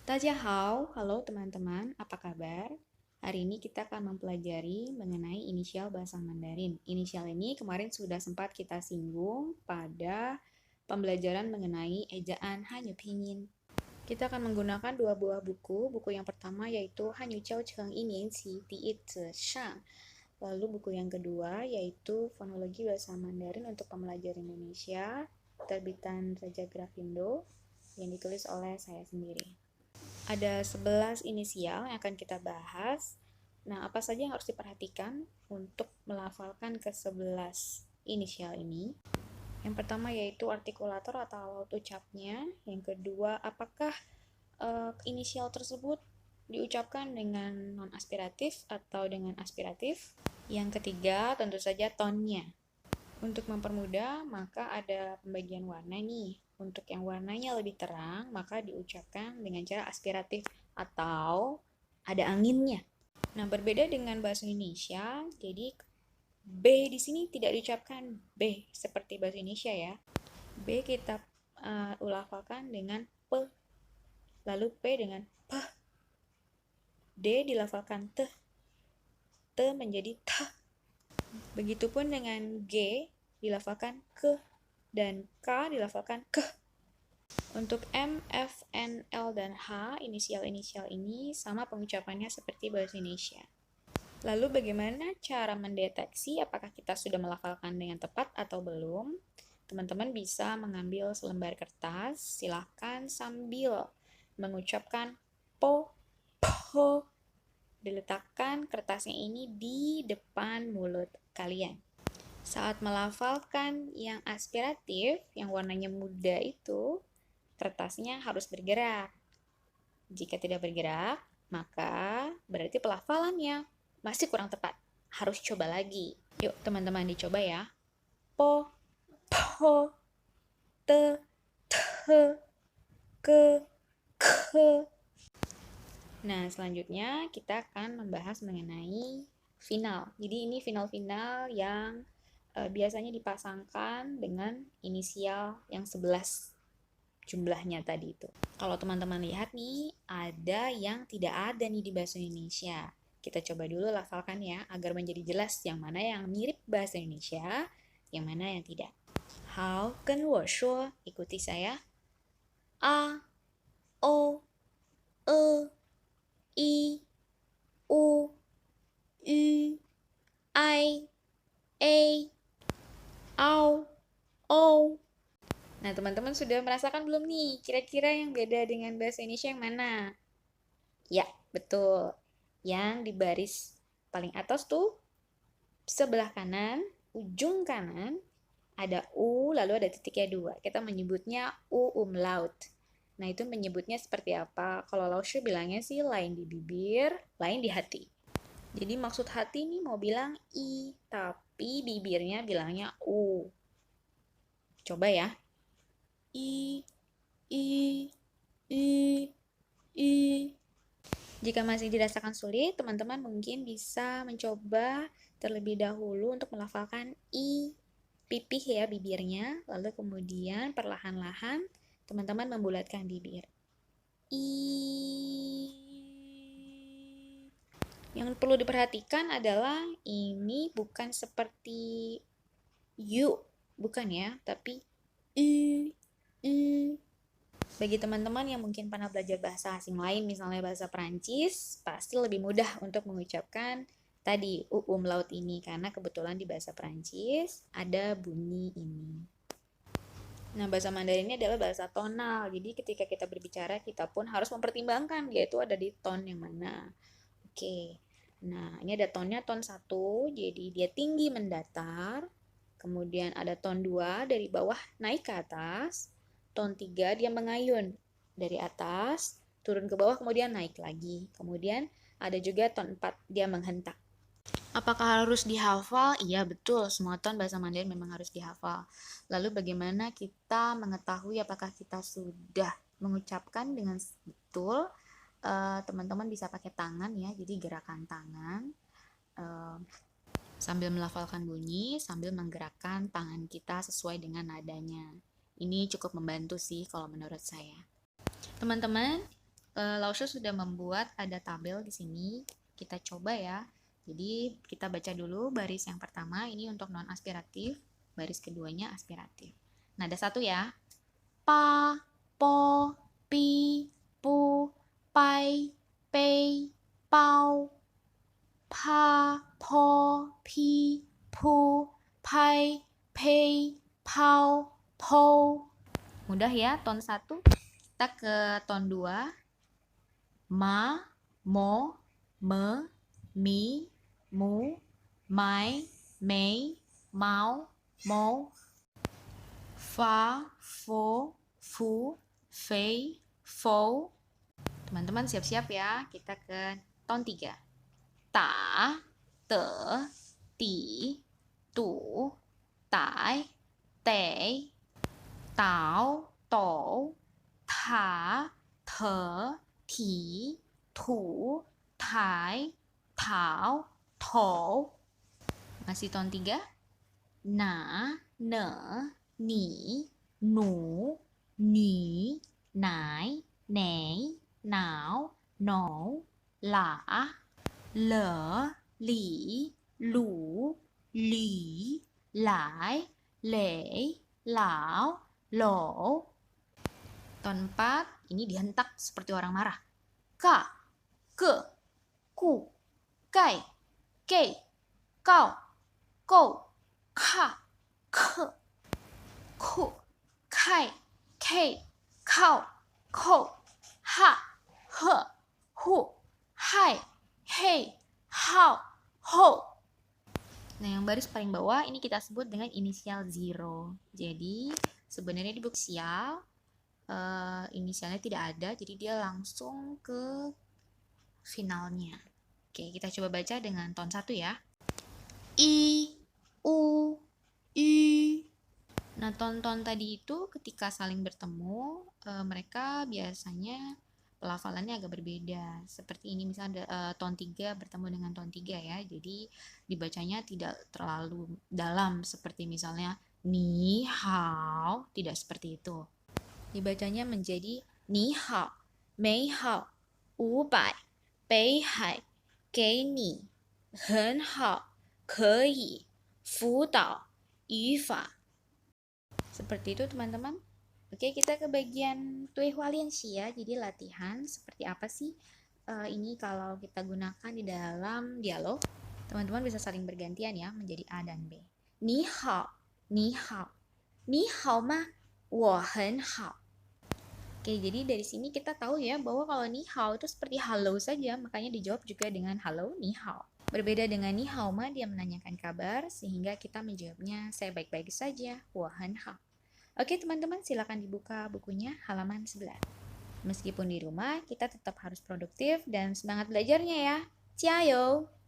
Hao, halo teman-teman, apa kabar? Hari ini kita akan mempelajari mengenai inisial bahasa Mandarin. Inisial ini kemarin sudah sempat kita singgung pada pembelajaran mengenai ejaan Hanyu Pinyin. Kita akan menggunakan dua buah buku. Buku yang pertama yaitu Hanyu Jiao Cheng Yi Nian Qi Di Yi Zi Shang. Lalu buku yang kedua yaitu Fonologi Bahasa Mandarin untuk Pembelajar Indonesia, terbitan Raja Grafindo, yang ditulis oleh saya sendiri. Ada 11 inisial yang akan kita bahas. Nah, apa saja yang harus diperhatikan untuk melafalkan ke-11 inisial ini? Yang pertama yaitu artikulator atau alat ucapnya. Yang kedua, apakah inisial tersebut diucapkan dengan non-aspiratif atau dengan aspiratif? Yang ketiga, tentu saja tonnya. Untuk mempermudah, maka ada pembagian warna nih. Untuk yang warnanya lebih terang, maka diucapkan dengan cara aspiratif atau ada anginnya. Nah, berbeda dengan bahasa Indonesia, jadi B di sini tidak diucapkan B seperti bahasa Indonesia ya. B kita ulafalkan dengan P, lalu P dengan P. D dilafalkan T, T menjadi T. Begitupun dengan G dilafalkan ke dan K dilafalkan ke. Untuk M, F, N, L, dan H, inisial-inisial ini sama pengucapannya seperti bahasa Indonesia. Lalu bagaimana cara mendeteksi apakah kita sudah melafalkan dengan tepat atau belum? Teman-teman bisa mengambil selembar kertas, silahkan sambil mengucapkan po, po, diletakkan kertasnya ini di depan mulut kalian. Saat melafalkan yang aspiratif, yang warnanya muda itu, kertasnya harus bergerak. Jika tidak bergerak, maka berarti pelafalannya masih kurang tepat. Harus coba lagi. Yuk teman-teman dicoba ya. Po, po, te, te, ke, ke. Nah, selanjutnya kita akan membahas mengenai final. Jadi ini final-final yang biasanya dipasangkan dengan inisial yang 11 jumlahnya tadi itu. Kalau teman-teman lihat nih, ada yang tidak ada nih di bahasa Indonesia. Kita coba dulu lafalkan ya, agar menjadi jelas yang mana yang mirip bahasa Indonesia, yang mana yang tidak. Hao, 跟我说, ikuti saya. A, O, E, I, U, Ü, I, A, Au, O. Nah, teman-teman sudah merasakan belum nih? Kira-kira yang beda dengan bahasa Indonesia yang mana? Ya, betul. Yang di baris paling atas tuh, sebelah kanan, ujung kanan, ada U, lalu ada titiknya 2. Kita menyebutnya U umlaut. Nah, itu menyebutnya seperti apa? Kalau Laushu bilangnya sih lain di bibir, lain di hati. Jadi maksud hati nih mau bilang I, tapi bibirnya bilangnya U. Coba ya. I, I, I, I. Jika masih dirasakan sulit, teman-teman mungkin bisa mencoba terlebih dahulu untuk melafalkan I, pipih ya bibirnya, lalu kemudian perlahan-lahan teman-teman membulatkan bibir. I. Yang perlu diperhatikan adalah ini bukan seperti U, bukan ya, tapi I. Bagi teman-teman yang mungkin pernah belajar bahasa asing lain, misalnya bahasa Perancis, pasti lebih mudah untuk mengucapkan tadi U umlaut ini, karena kebetulan di bahasa Perancis ada bunyi ini. Nah, bahasa Mandarin ini adalah bahasa tonal, jadi ketika kita berbicara, kita pun harus mempertimbangkan dia itu ada di ton yang mana. Oke, nah ini ada tonnya ton 1, jadi dia tinggi mendatar. Kemudian ada ton 2 dari bawah naik ke atas. Ton 3 dia mengayun dari atas, turun ke bawah kemudian naik lagi. Kemudian ada juga ton 4 dia menghentak. Apakah harus dihafal? Iya betul, semua ton bahasa Mandarin memang harus dihafal. Lalu bagaimana kita mengetahui apakah kita sudah mengucapkan dengan betul? Teman-teman bisa pakai tangan ya, jadi gerakan tangan. Sambil melafalkan bunyi, sambil menggerakkan tangan kita sesuai dengan nadanya. Ini cukup membantu sih kalau menurut saya. Teman-teman, Laushu sudah membuat ada tabel di sini. Kita coba ya. Jadi kita baca dulu baris yang pertama ini untuk non aspiratif, baris keduanya aspiratif. Nah, ada satu ya. Pa, po, pi, pu, pai, pei, pau, pa, po, pi, pu, pai, pei, pau, po. Mudah ya, ton 1. Kita ke ton 2. Ma, mo, me, mi, mu, mai, mei, mau, mo, fa, fo, fu, fei, fo. Teman-teman siap-siap ya, kita ke ton 3. Ta, te, ti, tu, tai, tei, tao, tou, ta, te, ti, tu, tai, tao, tou. Masih ton 3. Na, ne, ni, nu, ni, nai, nei, nao, nou, la, le, li, lu, li, lai, lei, lao, lo. Ton 4, ini dihentak seperti orang marah. Ka, ke, ku, kai, kei, kau, kou, ka, ke, ku, kai, kei, kau, kou, ha, he, hu, hai, hei, hao, ho. Nah, yang baris paling bawah ini kita sebut dengan inisial 0. Jadi, sebenarnya di buku inisial, inisialnya tidak ada, jadi dia langsung ke finalnya. Oke, kita coba baca dengan ton 1 ya. I, u, i. Nah, ton-ton tadi itu ketika saling bertemu, mereka biasanya pelafalannya agak berbeda. Seperti ini misalnya ton 3 bertemu dengan ton 3 ya. Jadi dibacanya tidak terlalu dalam seperti misalnya ni hao, tidak seperti itu. Dibacanya menjadi ni hao, mei hao, 500, 北海，给你，很好，可以，辅导，语法。Seperti itu teman-teman. Oke, kita ke bagian tuihwaliansi ya. Jadi latihan seperti apa sih ini kalau kita gunakan di dalam dialog. Teman-teman bisa saling bergantian ya menjadi A dan B. Ni hao, ni hao. Ni hao ma? 我很好. Oke, jadi dari sini kita tahu ya bahwa kalau ni hao itu seperti halo saja, makanya dijawab juga dengan halo ni hao. Berbeda dengan ni hao ma, dia menanyakan kabar, sehingga kita menjawabnya saya baik-baik saja, 我很好. Oke teman-teman, silakan dibuka bukunya halaman 11. Meskipun di rumah, kita tetap harus produktif dan semangat belajarnya ya. Ciao!